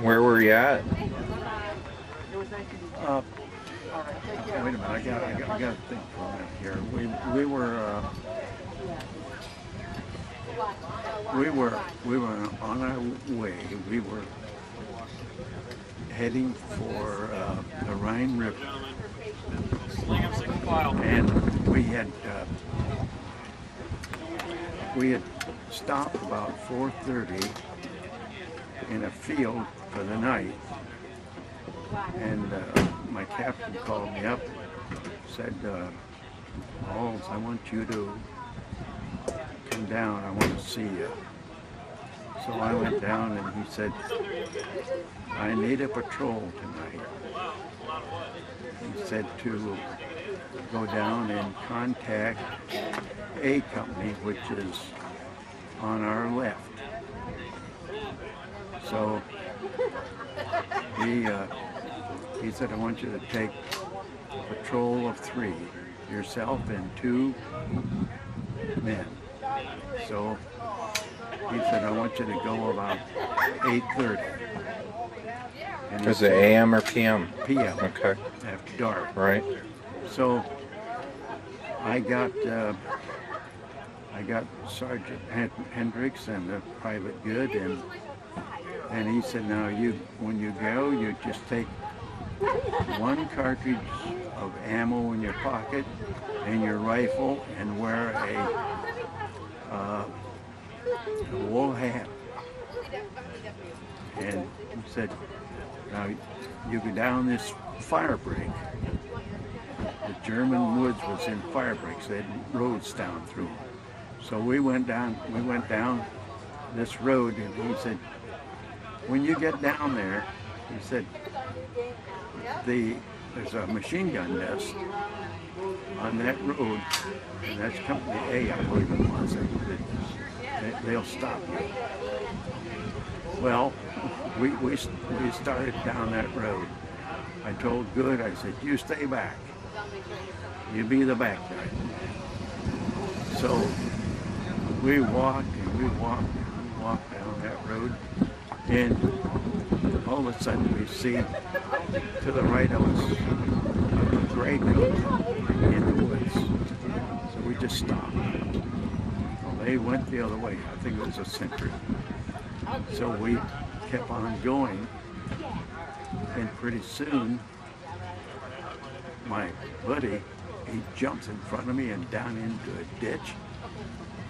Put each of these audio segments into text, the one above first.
Where were you at? Uh, wait a minute, I got to think for a minute here. We were on our way. We were heading for the Rhine River, and we had stopped about 4:30 in a field for the night, and my captain called me up, said, "Halls, I want you to come down. I want to see you." So I went down, and he said, "I need a patrol tonight." He said to go down and contact A company, which is on our left. So he said, "I want you to take a patrol of 3, yourself and 2 men." So he said, "I want you to go about 8:30. And Is it AM or PM? PM. Okay. After dark. Right. So I got Sergeant Hendricks and the private good, and he said, "Now when you go, you just take 1 cartridge of ammo in your pocket and your rifle, and wear a wool hat." And he said, "Now you go down this fire break." The German woods was in fire breaks. They had roads down through them. So we went down this road, and he said, "When you get down there," he said, there's a machine gun nest on that road, and that's Company A, I believe it was. They'll stop you. Well, we started down that road. I told Good, I said, "You stay back. You be the back guy." So we walked down that road, and all of a sudden we see to the right of us a gray coat in the woods. So we just stopped. Well, they went the other way. I think it was a sentry. So we kept on going, and pretty soon my buddy, he jumps in front of me and down into a ditch,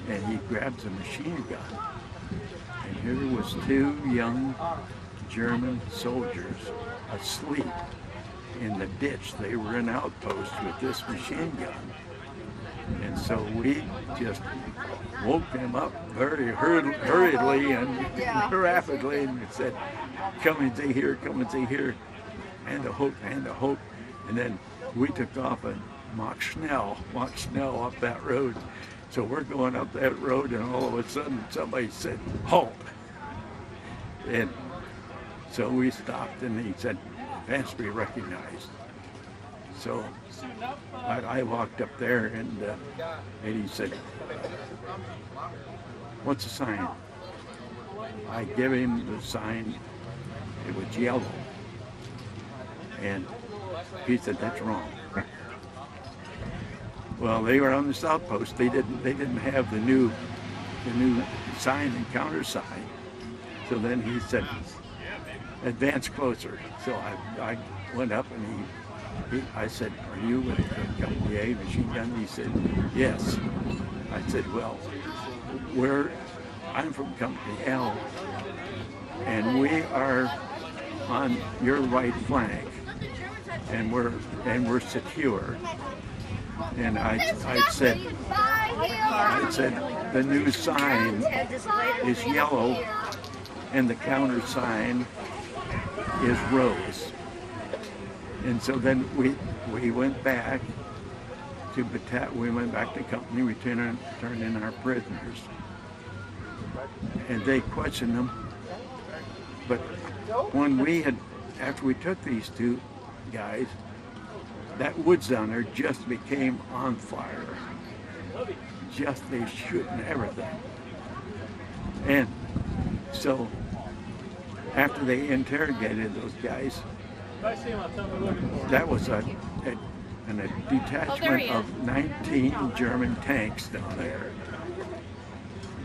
and he grabs a machine gun. And here was 2 young German soldiers asleep in the ditch. They were in outposts with this machine gun. And so we just woke them up very hurriedly and rapidly, and said, "Come and see here, come and see here," and a hook, and a hook. And then we took off and Mach Schnell up that road. So we're going up that road, and all of a sudden somebody said, "Halt!" And so we stopped, and he said, "Advance to be recognized." So I walked up there, and he said, "What's the sign?" I give him the sign. It was yellow, and he said, "That's wrong." Well, they were on the south post. They didn't have the new sign and countersign. So then he said, "Advance closer." So I went up, and I said, "Are you with Company A machine gun?" He said, "Yes." I said, "Well, I'm from Company L, and we are on your right flank, and we're secure." And I said, "The new sign is yellow, and the counter sign is rose." And so then we went back to company. We turned in our prisoners, and they questioned them. But after we took these 2 guys, that woods down there just became on fire. They shooting everything. And so after they interrogated those guys, that was a detachment of 19 German tanks down there.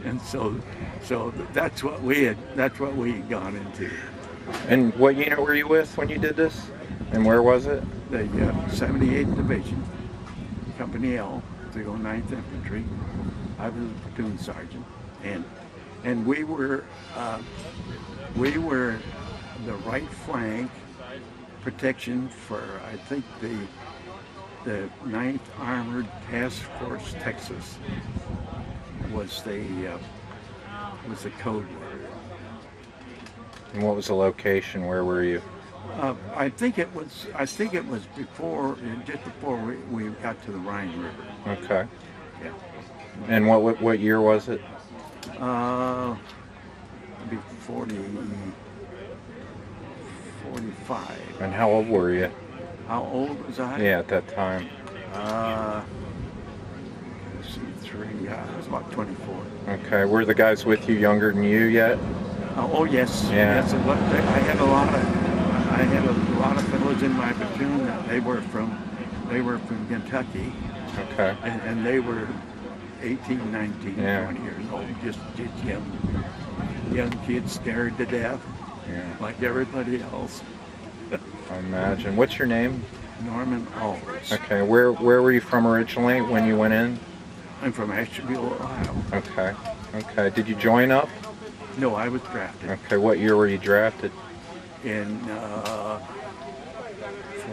And so that's what we had gone into. And what unit were you with when you did this? And where was it? The 78th Division, Company L, 309th Infantry. I was a platoon sergeant, and we were the right flank protection for, I think, the 9th Armored Task Force Texas was the code word. And what was the location? Where were you? I think it was before, just before we got to the Rhine River. Okay. Yeah. And what year was it? Be 45. And how old were you? How old was I? Yeah, at that time. Let's see, I was about 24. Okay. Were the guys with you younger than you yet? Oh yes. Yeah. Yes. I had a lot of fellows in my platoon. They were from Kentucky. Okay. And they were 18, 19, Yeah. 20 years old. Just young kids scared to death. Yeah. Like everybody else. I imagine. What's your name? Norman Alwards. Okay. Where were you from originally when you went in? I'm from Asheville, Ohio. Okay. Okay. Did you join up? No, I was drafted Okay. What year were you drafted? in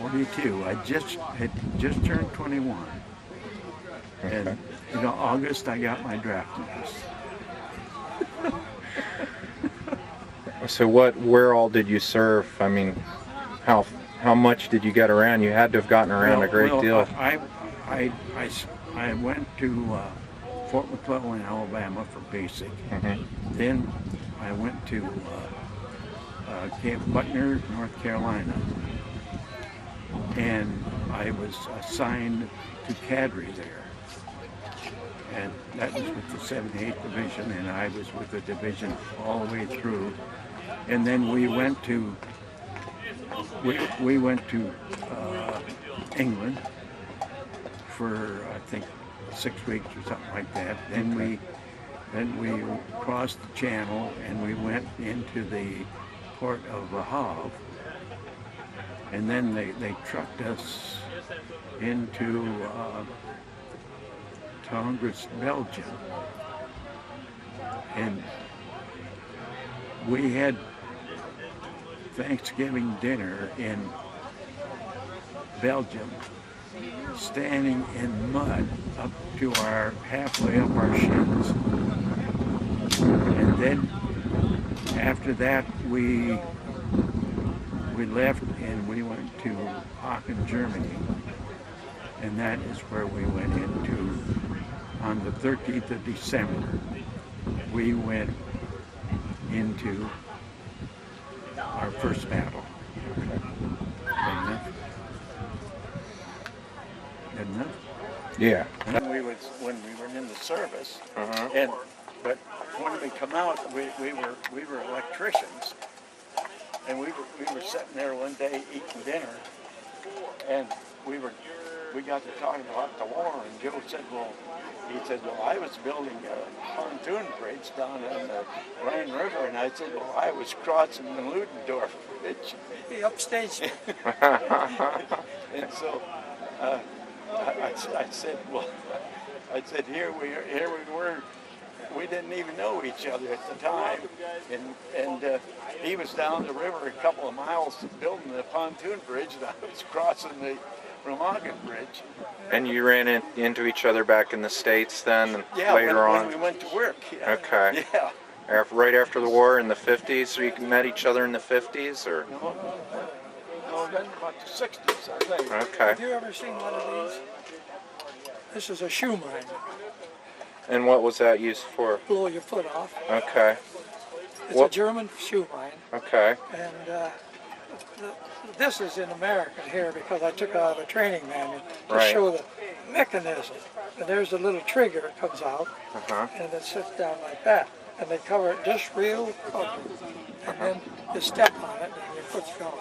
42. I had just turned 21. Okay. And in August, I got my draft notice. So where all did you serve? I mean, how much did you get around? You had to have gotten around a great deal. I went to Fort McClellan, Alabama for basic. Mm-hmm. Then I went to Camp Butner, North Carolina. And I was assigned to cadre there. And that was with the 78th Division, and I was with the division all the way through. And then we went to England for, I think, 6 weeks or something like that. Then we crossed the channel and we went into the port of Le Havre. And then they trucked us into Tongres, Belgium. And we had Thanksgiving dinner in Belgium, standing in mud up to halfway up our shins. And then after that we left and we went to Aachen, Germany. And that is where we went into, on the 13th of December, we went into our first battle. Good enough? Yeah. And when we were in the service, but when we come out, we were electricians, and we were sitting there one day eating dinner, and we got to talking about the war, and Joe said, well, I was building a pontoon bridge down on the Rhine River, and I said, well, I was crossing the Ludendorff Bridge. He upstaged me. And so I said, here we were. We didn't even know each other at the time, and he was down the river a couple of miles building the pontoon bridge, and I was crossing the Remagen Bridge. And you ran into each other back in the States then, Yeah, later on? when we went to work. Yeah. Okay. Yeah. Right after the war in the 50s, so you met each other in the 50s, or? No, then about the 60s, I think. Okay. Have you ever seen one of these? This is a shoe mine. And what was that used for? Blow your foot off. Okay. It's a German shoe mine. Okay. And this is in America here because I took out a training manual to Right. show the mechanism. And there's a little trigger that comes out, Uh-huh. and it sits down like that. and they cover it just real covered, and then you step on it and your foot's going.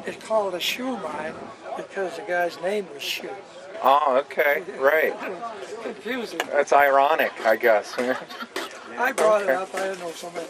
It's called a shoe mine because the guy's name was Shoe. Oh, okay, right. Confusing. That's ironic, I guess. I brought it up. I didn't know somebody.